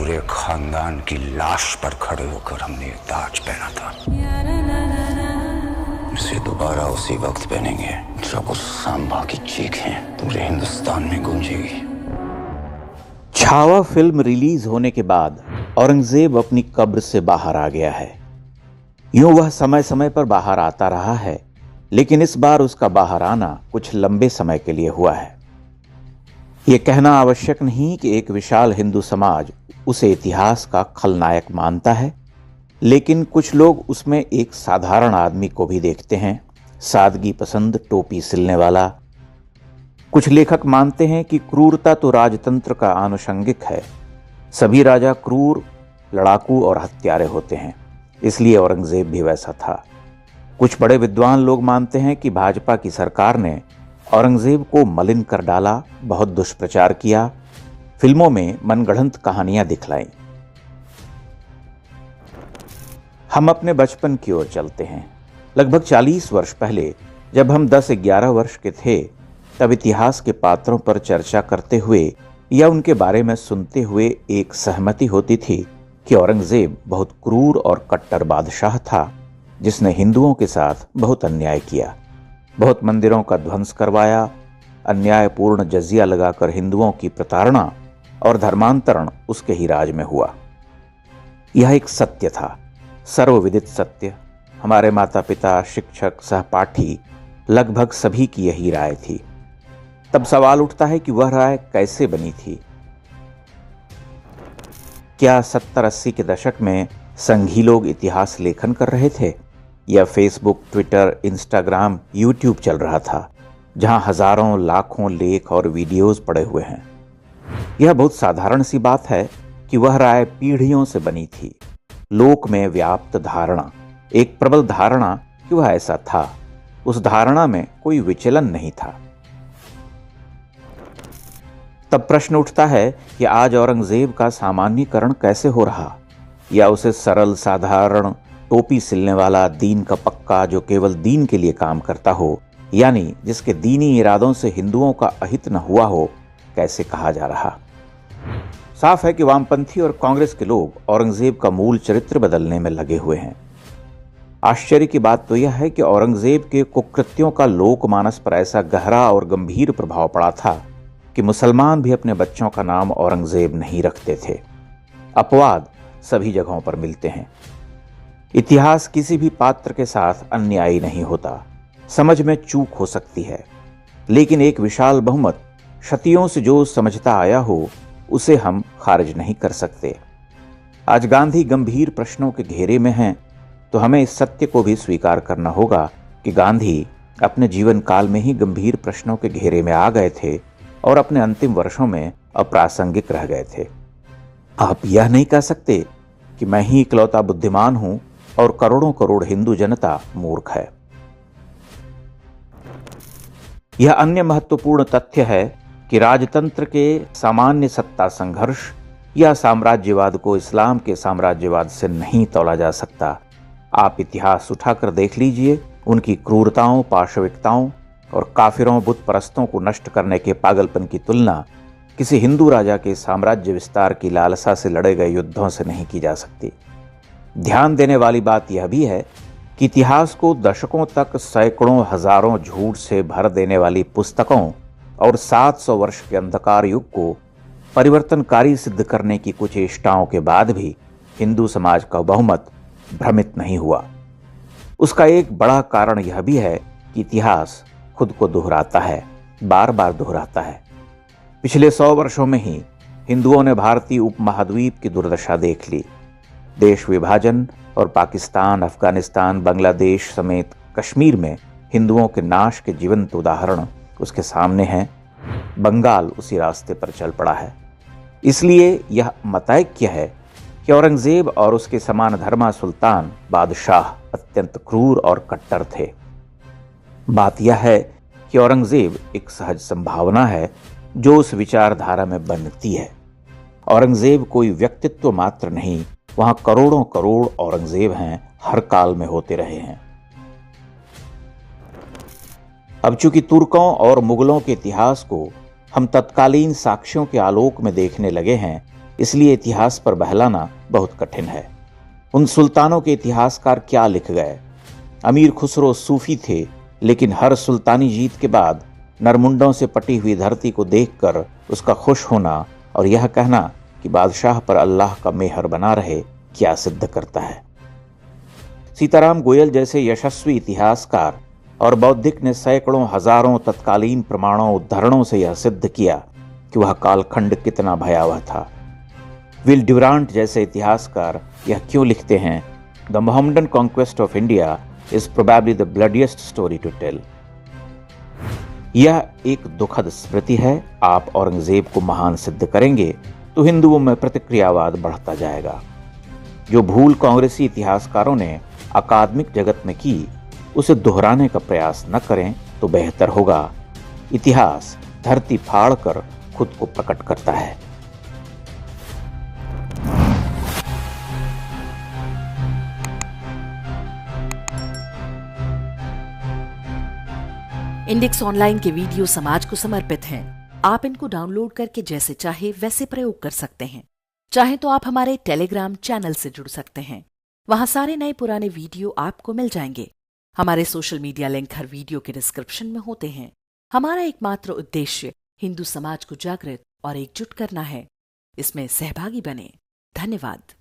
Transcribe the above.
पूरे खानदान की लाश पर खड़े होकर हमने ये ताज पहना था। इसे दोबारा उसी वक्त पहनेंगे जब उस सांबा की चीखें पूरे हिंदुस्तान में गूंजेगी। छावा फिल्म रिलीज होने के बाद औरंगजेब अपनी कब्र से बाहर आ गया है। यूं वह समय समय पर बाहर आता रहा है, लेकिन इस बार उसका बाहर आना कुछ लंबे समय के लिए हुआ है। यह कहना आवश्यक नहीं कि एक विशाल हिंदू समाज उसे इतिहास का खलनायक मानता है, लेकिन कुछ लोग उसमें एक साधारण आदमी को भी देखते हैं, सादगी पसंद, टोपी सिलने वाला। कुछ लेखक मानते हैं कि क्रूरता तो राजतंत्र का आनुषंगिक है। सभी राजा क्रूर, लड़ाकू और हत्यारे होते हैं, इसलिए औरंगजेब भी वैसा था। कुछ बड़े विद्वान लोग मानते हैं कि भाजपा की सरकार ने औरंगजेब को मलिन कर डाला, बहुत दुष्प्रचार किया, फिल्मों में मनगढ़ंत कहानियां दिखलाईं। हम अपने बचपन की ओर चलते हैं। लगभग 40 वर्ष पहले जब हम 10-11 वर्ष के थे, तब इतिहास के पात्रों पर चर्चा करते हुए या उनके बारे में सुनते हुए एक सहमति होती थी कि औरंगजेब बहुत क्रूर और कट्टर बादशाह था, जिसने हिंदुओं के साथ बहुत अन्याय किया, बहुत मंदिरों का ध्वंस करवाया, अन्यायपूर्ण जजिया लगाकर हिंदुओं की प्रताड़ना और धर्मांतरण उसके ही राज में हुआ। यह एक सत्य था, सर्वविदित सत्य। हमारे माता पिता, शिक्षक, सहपाठी, लगभग सभी की यही राय थी। तब सवाल उठता है कि वह राय कैसे बनी थी? क्या 70-80 के दशक में संघी लोग इतिहास लेखन कर रहे थे, या फेसबुक, ट्विटर, इंस्टाग्राम, यूट्यूब चल रहा था, जहां हजारों लाखों लेख और वीडियोस पड़े हुए हैं? यह बहुत साधारण सी बात है कि वह राय पीढ़ियों से बनी थी। लोक में व्याप्त धारणा, एक प्रबल धारणा कि वह ऐसा था, उस धारणा में कोई विचलन नहीं था। तब प्रश्न उठता है कि आज औरंगजेब का सामान्यीकरण कैसे हो रहा, या उसे सरल, साधारण, टोपी सिलने वाला, दीन का पक्का, जो केवल दीन के लिए काम करता हो, यानी जिसके दीनी इरादों से हिंदुओं का अहित न हुआ हो, कैसे कहा जा रहा? साफ है कि वामपंथी और कांग्रेस के लोग औरंगजेब का मूल चरित्र बदलने में लगे हुए हैं। आश्चर्य की बात तो यह है कि औरंगजेब के कुकृत्यों का लोकमानस पर ऐसा गहरा और गंभीर प्रभाव पड़ा था कि मुसलमान भी अपने बच्चों का नाम औरंगजेब नहीं रखते थे। अपवाद सभी जगहों पर मिलते हैं। इतिहास किसी भी पात्र के साथ अन्यायी नहीं होता। समझ में चूक हो सकती है, लेकिन एक विशाल बहुमत शतियों से जो समझता आया हो, उसे हम खारिज नहीं कर सकते। आज गांधी गंभीर प्रश्नों के घेरे में हैं, तो हमें इस सत्य को भी स्वीकार करना होगा कि गांधी अपने जीवन काल में ही गंभीर प्रश्नों के घेरे में आ गए थे और अपने अंतिम वर्षों में अप्रासंगिक रह गए थे। आप यह नहीं कह सकते कि मैं ही इकलौता बुद्धिमान हूं और करोड़ों करोड़ हिंदू जनता मूर्ख है। यह अन्य महत्वपूर्ण तथ्य है कि राजतंत्र के सामान्य सत्ता संघर्ष या साम्राज्यवाद को इस्लाम के साम्राज्यवाद से नहीं तौला जा सकता। आप इतिहास उठाकर देख लीजिए, उनकी क्रूरताओं, पाशविकताओं और काफिरों, बुत परस्तों को नष्ट करने के पागलपन की तुलना किसी हिंदू राजा के साम्राज्य विस्तार की लालसा से लड़े गए युद्धों से नहीं की जा सकती। ध्यान देने वाली बात यह भी है कि इतिहास को दशकों तक सैकड़ों, हजारों झूठ से भर देने वाली पुस्तकों और 700 वर्ष के अंधकार युग को परिवर्तनकारी सिद्ध करने की कुछ चेष्टाओं के बाद भी हिंदू समाज का बहुमत भ्रमित नहीं हुआ। उसका एक बड़ा कारण यह भी है कि इतिहास खुद को दोहराता है, बार बार दोहराता है। पिछले 100 वर्षों में ही हिंदुओं ने भारतीय उपमहाद्वीप की दुर्दशा देख ली। देश विभाजन और पाकिस्तान, अफगानिस्तान, बांग्लादेश समेत कश्मीर में हिंदुओं के नाश के जीवंत उदाहरण उसके सामने हैं। बंगाल उसी रास्ते पर चल पड़ा है। इसलिए यह मतैक्य है कि औरंगजेब और उसके समान धर्मा सुल्तान बादशाह अत्यंत क्रूर और कट्टर थे। बात यह है कि औरंगजेब एक सहज संभावना है जो उस विचारधारा में बनती है। औरंगजेब कोई व्यक्तित्व मात्र नहीं, वहां करोड़ों करोड़ औरंगजेब हैं, हर काल में होते रहे हैं। अब चूंकि तुर्कों और मुगलों के इतिहास को हम तत्कालीन साक्ष्यों के आलोक में देखने लगे हैं, इसलिए इतिहास पर बहलाना बहुत कठिन है। उन सुल्तानों के इतिहासकार क्या लिख गए? अमीर खुसरो सूफी थे, लेकिन हर सुल्तानी जीत के बाद नरमुंडों से पटी हुई धरती को देखकर उसका खुश होना और यह कहना कि बादशाह पर अल्लाह का मेहर बना रहे, क्या सिद्ध करता है? सीताराम गोयल जैसे यशस्वी इतिहासकार और बौद्धिक ने सैकड़ों हजारों तत्कालीन प्रमाणों उद्धरणों से यह सिद्ध किया कि वह कालखंड कितना भयावह था। विल ड्यूरांट जैसे इतिहासकार यह क्यों लिखते हैं, the Mohammedan conquest of India is probably the bloodiest story to tell. यह एक दुखद स्मृति है। आप औरंगजेब को महान सिद्ध करेंगे तो हिंदुओं में प्रतिक्रियावाद बढ़ता जाएगा। जो भूल कांग्रेसी इतिहासकारों ने अकादमिक जगत में की, उसे दोहराने का प्रयास न करें तो बेहतर होगा। इतिहास धरती फाड़ कर खुद को प्रकट करता है। इंडेक्स ऑनलाइन के वीडियो समाज को समर्पित हैं। आप इनको डाउनलोड करके जैसे चाहे वैसे प्रयोग कर सकते हैं। चाहे तो आप हमारे टेलीग्राम चैनल से जुड़ सकते हैं। वहां सारे नए पुराने वीडियो आपको मिल जाएंगे। हमारे सोशल मीडिया लिंक हर वीडियो के डिस्क्रिप्शन में होते हैं। हमारा एकमात्र उद्देश्य हिंदू समाज को जागृत और एकजुट करना है। इसमें सहभागी बने। धन्यवाद।